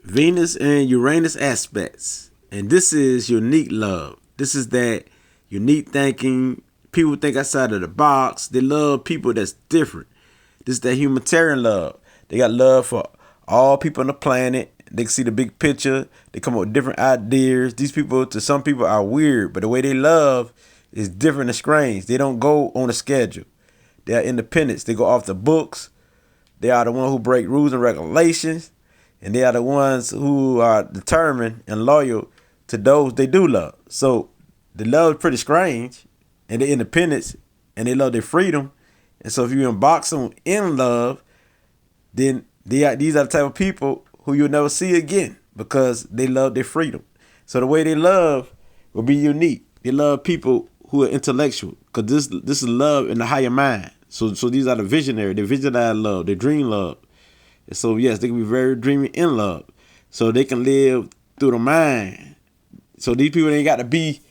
Venus and Uranus aspects. And this is unique love. This is that unique thinking. People think outside of the box. They love people that's different. This is that humanitarian love. They got love for all people on the planet. They can see the big picture. They come up with different ideas. These people, to some people, are weird, but the way they love is different and strange. They don't go on a schedule. They are independents. They go off the books. They are the ones who break rules and regulations. And they are the ones who are determined and loyal to those they do love. So the love is pretty strange, and they're independents, and they love their freedom. And so if you inbox them in love, then these are the type of people who you'll never see again because they love their freedom. So the way they love will be unique. They love people who are intellectual because this is love in the higher mind. So these are the visionary. They visualize love. They dream love. And so yes, they can be very dreamy in love. So they can live through the mind. So these people ain't got to be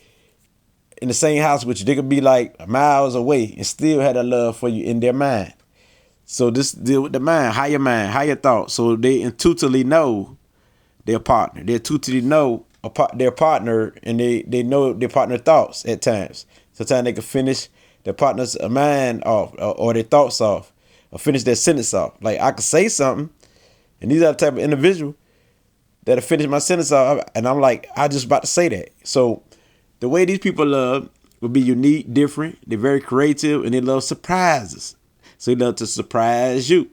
in the same house with you. They could be like miles away and still have that love for you in their mind. So this deal with the mind, higher thoughts. So they intuitively know their partner. They intuitively know their partner, and they know their partner thoughts at times. Sometimes they can finish their partner's mind off or their thoughts off or finish their sentence off. Like I could say something, and these are the type of individual that'll finish my sentence off, and I'm like, I just about to say that. So the way these people love will be unique, different. They're very creative, and they love surprises. So they love to surprise you.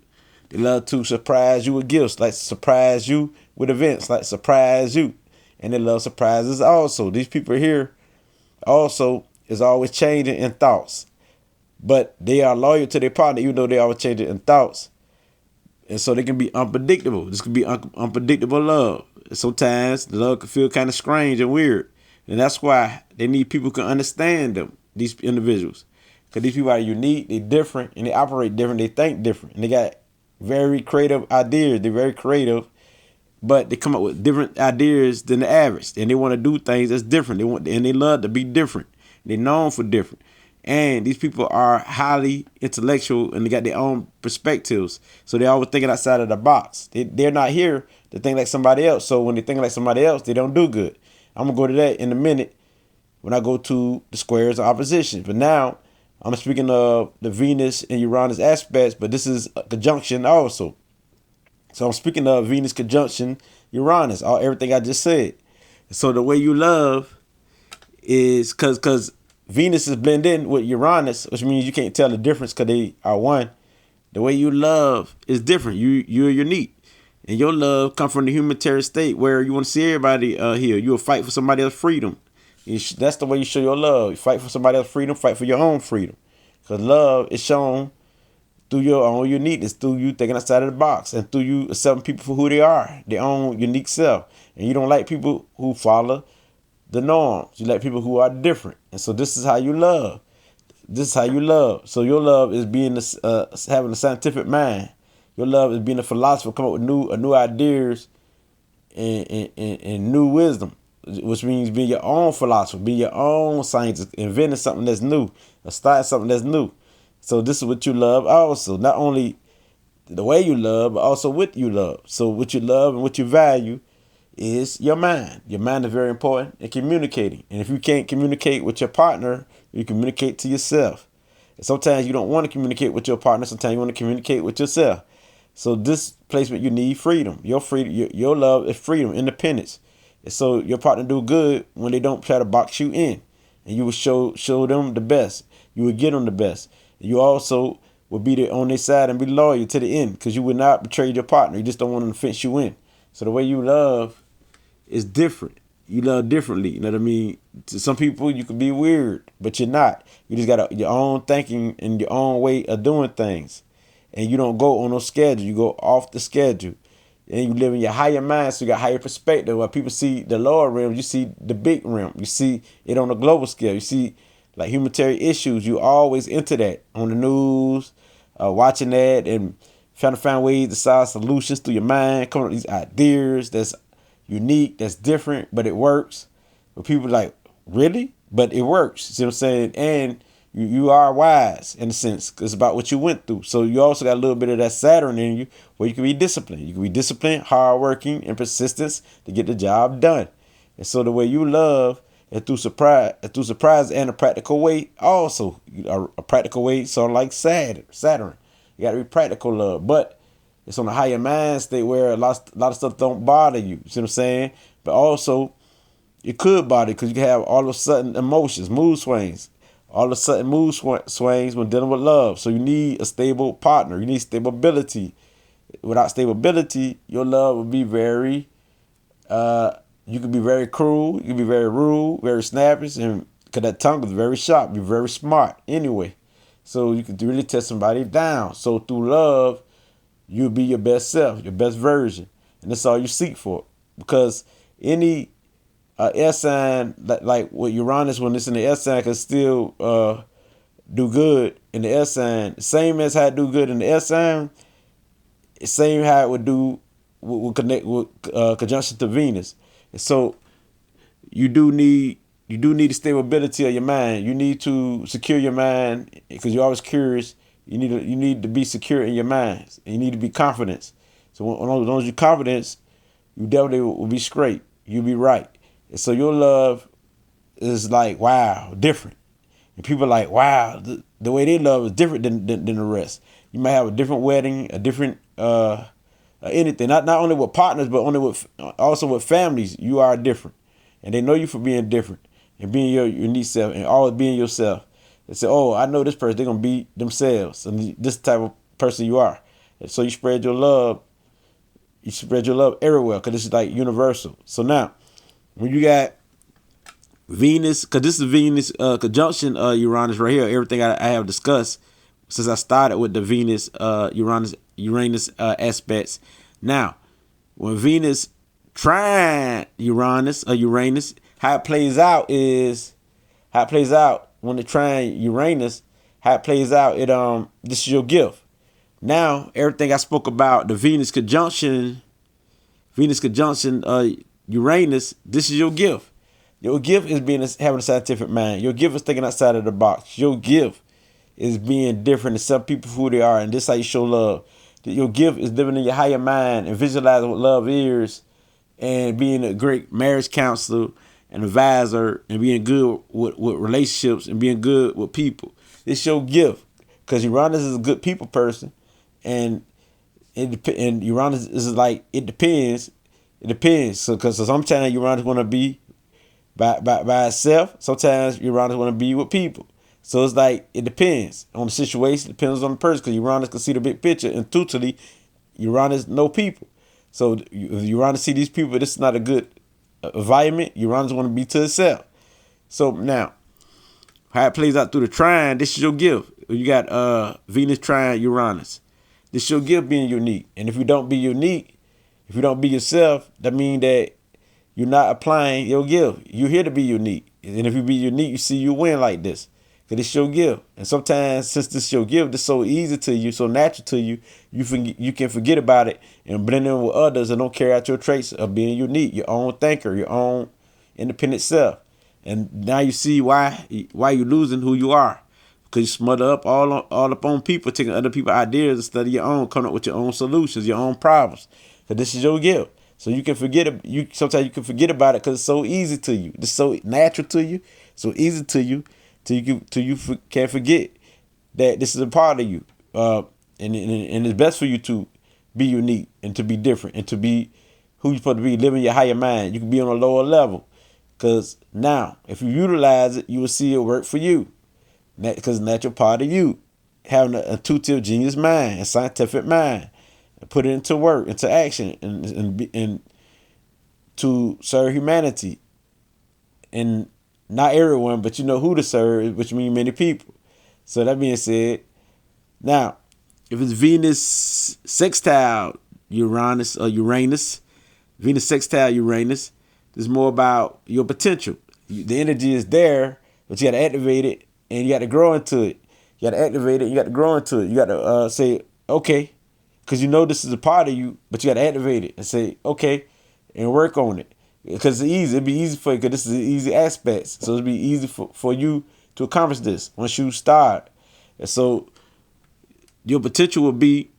They love to surprise you with gifts, like surprise you with events, like surprise you. And they love surprises also. These people here also is always changing in thoughts. But they are loyal to their partner, even though they always changing in thoughts. And so they can be unpredictable. This could be unpredictable love. Sometimes the love can feel kind of strange and weird. And that's why they need people who can understand them, these individuals. Because these people are unique, they're different, and they operate different, they think different. And they got very creative ideas. They're very creative, but they come up with different ideas than the average. And they want to do things that's different. They love to be different. They're known for different. And these people are highly intellectual, and they got their own perspectives. So they're always thinking outside of the box. They're not here to think like somebody else. So when they think like somebody else, they don't do good. I'm going to go to that in a minute when I go to the squares of opposition. But now I'm speaking of the Venus and Uranus aspects, but this is a conjunction also. So I'm speaking of Venus conjunction Uranus, everything I just said. So the way you love is because Venus is blended in with Uranus, which means you can't tell the difference because they are one. The way you love is different. You're unique. And your love comes from the humanitarian state where you want to see everybody here. You will fight for somebody else's freedom. That's the way you show your love. You fight for somebody else's freedom, fight for your own freedom. Because love is shown through your own uniqueness, through you thinking outside of the box, and through you accepting people for who they are, their own unique self. And you don't like people who follow the norms. You like people who are different. And so this is how you love. This is how you love. So your love is being having a scientific mind. Your love is being a philosopher, come up with new ideas and new wisdom, which means being your own philosopher, being your own scientist, inventing something that's new, or starting something that's new. So this is what you love also. Not only the way you love, but also what you love. So what you love and what you value is your mind. Your mind is very important in communicating. And if you can't communicate with your partner, you communicate to yourself. And sometimes you don't want to communicate with your partner. Sometimes you want to communicate with yourself. So this placement, you need freedom. Your freedom, your love is freedom, independence. And so your partner do good when they don't try to box you in. And you will show them the best. You will give them the best. You also will be there on their side and be loyal to the end because you will not betray your partner. You just don't want them to fence you in. So the way you love is different. You love differently. You know what I mean? To some people, you could be weird, but you're not. You just got your own thinking and your own way of doing things. And you don't go on no schedule. You go off the schedule. And you live in your higher mind, so you got higher perspective. While people see the lower realm, you see the big realm. You see it on a global scale. You see like humanitarian issues. You always into that on the news, watching that and trying to find ways to solve solutions through your mind, coming up with these ideas that's unique, that's different, but it works. But people are like, really? But it works. You see what I'm saying? And You are wise in a sense. It's about what you went through. So you also got a little bit of that Saturn in you where you can be disciplined. You can be disciplined, hardworking, and persistence to get the job done. And so the way you love and through surprise and a practical way also. A practical way sort of like Saturn. You got to be practical love. But it's on a higher mind state where a lot of stuff don't bother you. You see what I'm saying? But also it could bother you because you can have all of a sudden emotions, mood swings. All of a sudden mood swings when dealing with love. So you need a stable partner. You need stability. Without stability, your love will be very, you can be very cruel. You can be very rude, very snappish. And because that tongue is very sharp. You're very smart anyway. So you can really test somebody down. So through love, you'll be your best self, your best version. And that's all you seek for. Because any air sign, like with Uranus, when it's in the air sign, can still do good in the air sign. Same as how it do good in the air sign, same how it would do would connect with conjunction to Venus. And so you do need the stability of your mind. You need to secure your mind because you're always curious. You need to be secure in your mind. And you need to be confident. So when you're confident, you definitely will be straight. You'll be right. And so your love is like, wow, different. And people are like, wow, the way they love is different than the rest. You might have a different wedding, a different anything. Not only with partners, but also with families. You are different. And they know you for being different and being your unique self and always being yourself. They say, oh, I know this person, they're going to be themselves. And this type of person you are. And so you spread your love. You spread your love everywhere because this is like universal. So now, when you got Venus, because this is Venus conjunction Uranus right here, everything I have discussed since I started with the Venus Uranus aspects. Now, when Venus trine Uranus, how it plays out when it trine Uranus, how it plays out, this is your gift. Now, everything I spoke about, the Venus conjunction Uranus, this is your gift. Your gift is having a scientific mind. Your gift is thinking outside of the box. Your gift is being different than some people who they are, and this is how you show love. Your gift is living in your higher mind and visualizing what love is, and being a great marriage counselor and advisor, and being good with relationships and being good with people. It's your gift because Uranus is a good people person, and Uranus is like it depends. It depends. So, because sometimes Uranus want to be by itself. Sometimes Uranus want to be with people. So it's like it depends on the situation. It depends on the person. Because Uranus can see the big picture. Intuitively, Uranus know people. So if Uranus see these people, this is not a good environment. Uranus want to be to itself. So now, how it plays out through the trine, this is your gift. You got Venus trine Uranus. This is your gift being unique. And if you don't be unique, if you don't be yourself, that means that you're not applying your gift. You're here to be unique. And if you be unique, you see you win like this. Because it's your gift. And sometimes, since this is your gift, it's so easy to you, so natural to you, you can forget about it and blend in with others and don't carry out your traits of being unique, your own thinker, your own independent self. And now you see why you're losing who you are. Because you smother up all up on people, taking other people's ideas instead of your own, coming up with your own solutions, your own problems. Because this is your gift. So you can sometimes you can forget about it because it's so easy to you. It's so natural to you, so easy to you, till you can't forget that this is a part of you. And it's best for you to be unique and to be different and to be who you're supposed to be, living your higher mind. You can be on a lower level. Because now, if you utilize it, you will see it work for you. Because natural part of you, having an intuitive genius mind, a scientific mind, and put it into work, into action, and to serve humanity. And not everyone, but you know who to serve, which means many people. So that being said, now, if it's Venus sextile Uranus or Uranus, Venus sextile Uranus, it's more about your potential. The energy is there, but you got to activate it and you got to grow into it. You got to activate it. You got to grow into it. You got to say, okay, because you know this is a part of you, but you got to activate it and say, okay, and work on it. Because it's easy. It'd be easy for you because this is an easy aspect. So it'd be easy for you to accomplish this once you start. And so your potential will be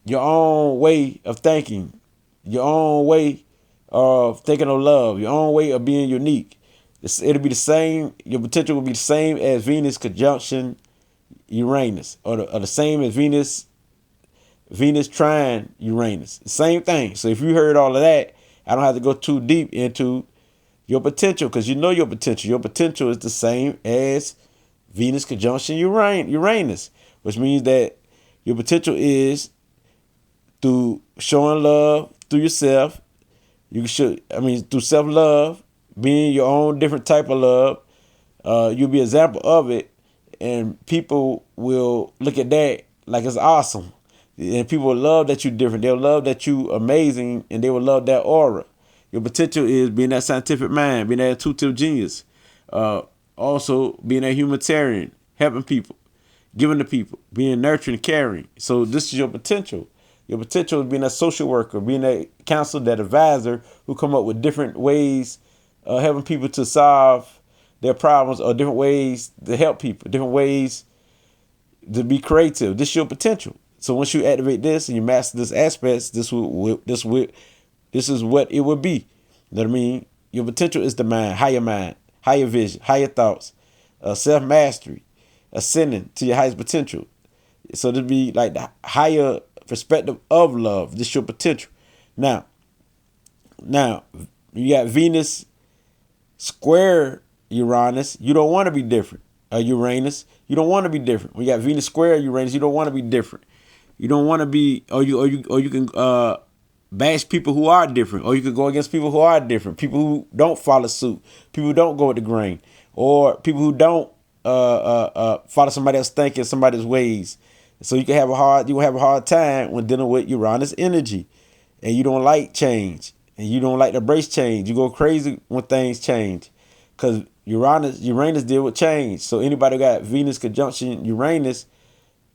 your own way of thinking, your own way of thinking of love, your own way of being unique. It'll be the same. Your potential will be the same as Venus conjunction Uranus, or the same as Venus trine Uranus. Same thing. So if you heard all of that, I don't have to go too deep into your potential, because you know your potential. Your potential is the same as Venus conjunction Uranus, which means that your potential is through showing love through yourself. Through self-love, being your own different type of love. You'll be an example of it, and people will look at that like it's awesome. And people will love that you're different. They'll love that you amazing, and they will love that aura. Your potential is being that scientific mind, being that intuitive genius. Also being a humanitarian, helping people, giving to people, being nurturing, caring. So this is your potential. Your potential is being a social worker, being a counselor, that advisor who come up with different ways, helping people to solve their problems, or different ways to help people, different ways to be creative. This is your potential. So once you activate this and you master this aspects, this is what it would be. You know what I mean? Your potential is the mind, higher vision, higher thoughts, self-mastery, ascending to your highest potential. So to be like the higher perspective of love. This is your potential. Now, you got Venus square Uranus. You don't want to be different. Uranus, you don't want to be different. When you got Venus square Uranus, you don't want to be different. You don't want to be, or you can bash people who are different, or you can go against people who are different, people who don't follow suit, people who don't go with the grain, or people who don't follow somebody else thinking, somebody's ways. So you will have a hard time when dealing with Uranus energy, and you don't like change, and you don't like to embrace change. You go crazy when things change, because Uranus deal with change. So anybody who got Venus conjunction Uranus,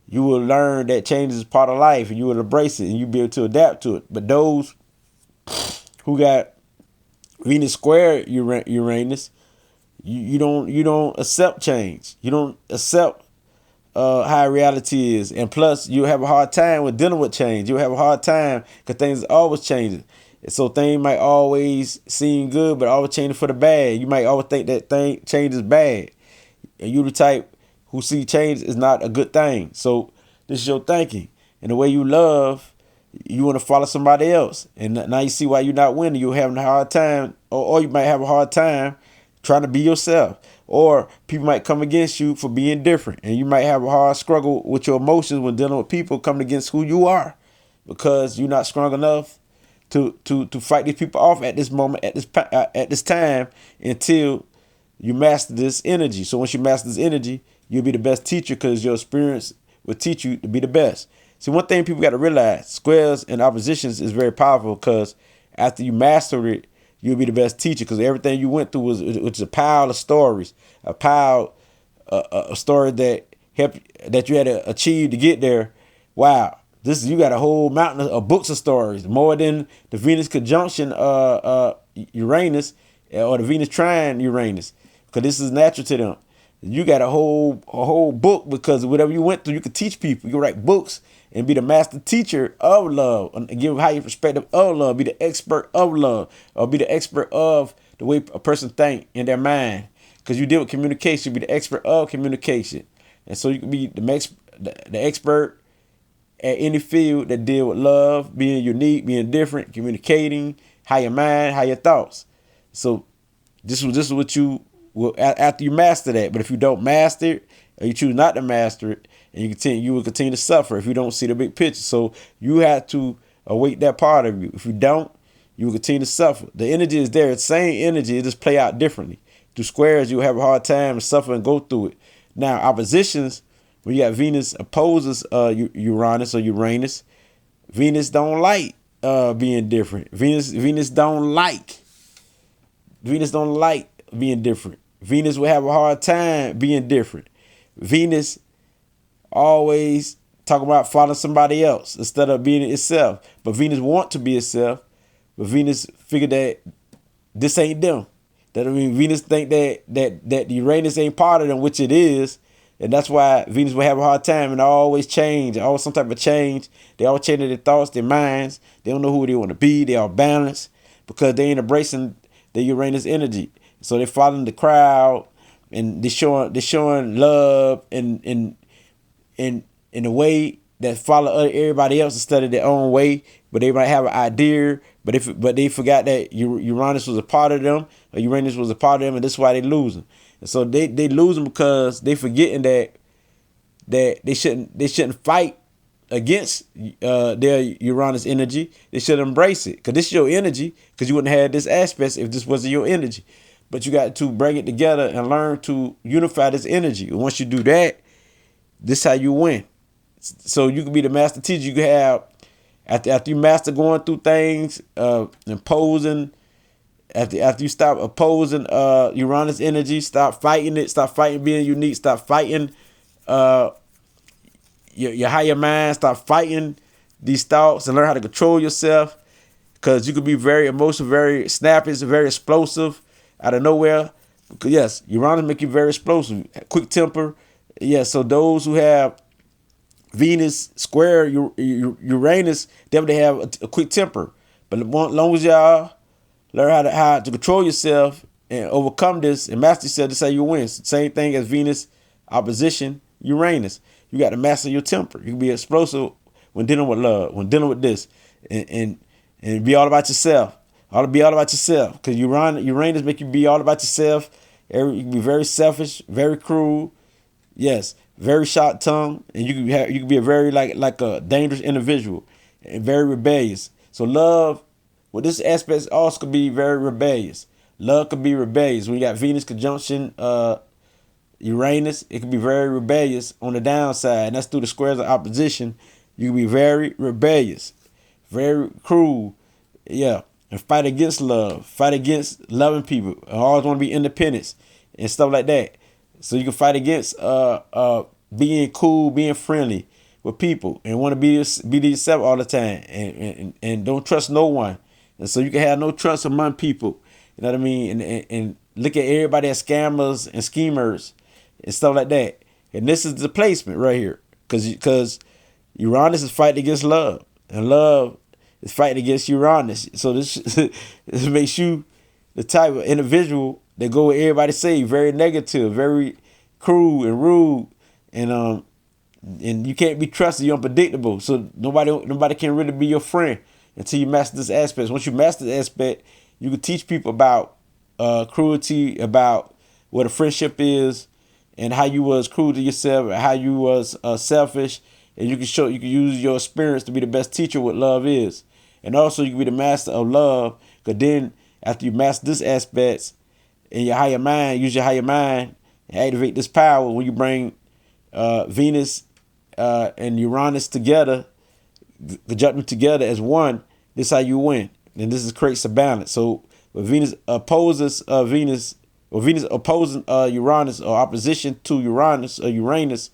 you will learn that change is part of life, and you will embrace it, and you'll be able to adapt to it. But those who got Venus square Uranus, you don't accept change. You don't accept how reality is, and plus you have a hard time with dealing with change. You have a hard time because things are always changing. So things might always seem good, but always changing for the bad. You might always think that change is bad, and you the type who see change is not a good thing. So this is your thinking. And the way you love, you want to follow somebody else. And now you see why you're not winning. You're having a hard time, or you might have a hard time trying to be yourself. Or people might come against you for being different. And you might have a hard struggle with your emotions when dealing with people coming against who you are, because you're not strong enough to fight these people off at this moment, at this time, until you master this energy. So once you master this energy, you'll be the best teacher, because your experience will teach you to be the best. See, one thing people got to realize, squares and oppositions is very powerful, because after you master it, you'll be the best teacher, because everything you went through was a pile of stories, a story that you had to achieve to get there. Wow. You got a whole mountain of books of stories, more than the Venus conjunction Uranus, or the Venus trine Uranus, because this is natural to them. You got a whole book, because whatever you went through, you could teach people. You can write books and be the master teacher of love, and give higher perspective of love, be the expert of love, or be the expert of the way a person think in their mind. Because you deal with communication, be the expert of communication. And so you can be the expert at any field that deal with love, being unique, being different, communicating, higher mind, higher thoughts. So this is what you will, after you master that. But if you don't master it, or you choose not to master it, and you will continue to suffer if you don't see the big picture. So you have to awake that part of you. If you don't, you will continue to suffer. The energy is there. It's the same energy. It just play out differently. Through squares, you'll have a hard time to suffer and go through it. Now, oppositions, when you got Venus opposes Uranus or Uranus, Venus don't like being different. Venus don't like being different. Venus will have a hard time being different. Venus always talk about following somebody else instead of being itself. But Venus want to be itself. But Venus figured that this ain't them. That I mean, Venus think that Uranus ain't part of them, which it is, and that's why Venus will have a hard time and always change, always some type of change. They all change their thoughts, their minds. They don't know who they want to be. They are balanced because they ain't embracing the Uranus energy. So they're following the crowd and they're showing love in a way that follow everybody else instead of their own way. But they might have an idea, but they forgot that Uranus was a part of them, or Uranus was a part of them, and that's why they losing. And so they losing because they forgetting that they shouldn't fight against their Uranus energy. They should embrace it because this is your energy. Because you wouldn't have this aspect if this wasn't your energy. But you got to bring it together and learn to unify this energy. And once you do that, this is how you win. So you can be the master teacher. You can have after you master going through things, imposing. After you stop opposing Uranus energy, stop fighting it, stop fighting being unique, stop fighting your higher mind, stop fighting these thoughts and learn how to control yourself. Because you could be very emotional, very snappy, very explosive out of nowhere. Because yes, Uranus make you very explosive, quick temper. Yes, so those who have Venus square Uranus, they have a quick temper. But as long as y'all learn how to control yourself and overcome this and master yourself, this is how you win. Same thing as Venus opposition Uranus. You got to master your temper. You can be explosive when dealing with love, when dealing with this, and be all about yourself. Be all about yourself, because Uranus make you be all about yourself. You can be very selfish, very cruel. Yes, very short tongue, and you can be a very like a dangerous individual and very rebellious. So love, well, this aspect also could be very rebellious. Love could be rebellious. When you got Venus conjunction Uranus, it can be very rebellious on the downside, and that's through the squares of opposition. You can be very rebellious, very cruel, yeah, and fight against love, fight against loving people. I always want to be independent and stuff like that. So you can fight against being cool, being friendly with people, and want to be yourself all the time, and don't trust no one. And so you can have no trust among people. You know what I mean? And look at everybody as scammers and schemers and stuff like that. And this is the placement right here, because Uranus is fighting against love, and love is fighting against Uranus. So this this makes you the type of individual that go with everybody say, very negative, very cruel and rude, and you can't be trusted. You're unpredictable. So nobody can really be your friend until you master this aspect. Once you master the aspect, you can teach people about cruelty, about what a friendship is, and how you was cruel to yourself, and how you was selfish, and you can use your experience to be the best teacher what love is. And also you can be the master of love, because then after you master this aspects in your higher mind, use your higher mind and activate this power. When you bring Venus and Uranus together, conjunct them together as one, this is how you win. And this creates a balance. So when Venus opposes Venus, or Venus opposing Uranus, or opposition to Uranus or Uranus,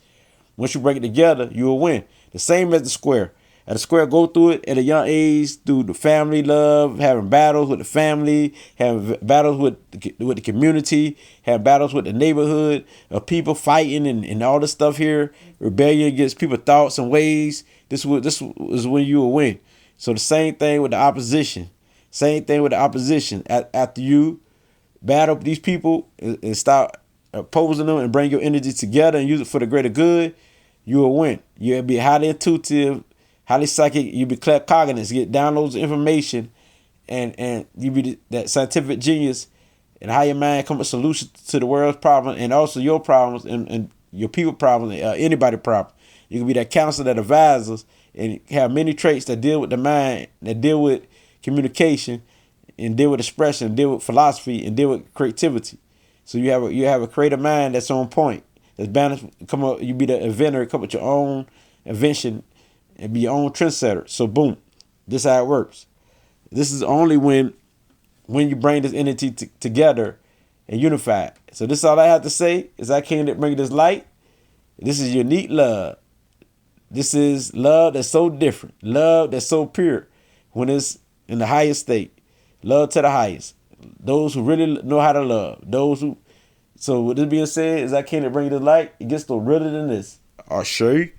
once you bring it together, you will win. The same as the square. At the square, go through it at a young age through the family love, having battles with the family, having battles with the community, having battles with the neighborhood, of people fighting and all this stuff here, rebellion against people's thoughts and ways. This is when you will win. So the same thing with the opposition. Same thing with the opposition. After you battle these people and start opposing them and bring your energy together and use it for the greater good, you will win. You'll be highly intuitive, highly psychic. You'll be claircognizant, get downloads of information, and you be that scientific genius, and how your mind come up with solutions to the world's problem and also your problems and your people problems, anybody problem. You can be that counselor, that advisors, and have many traits that deal with the mind, that deal with communication, and deal with expression, deal with philosophy, and deal with creativity. So you have a creative mind that's on point, that's balanced. Come up, you be the inventor, come up with your own invention, and be your own trendsetter. So boom, this is how it works. This is only when you bring this entity together and unify it. So this is all I have to say. Is I came to bring this light. This is unique love. This is love that's so different. Love that's so pure when it's in the highest state. Love to the highest. Those who really know how to love. Those who. So with this being said, as I came to bring you to light, it gets no realer than this. Ashe.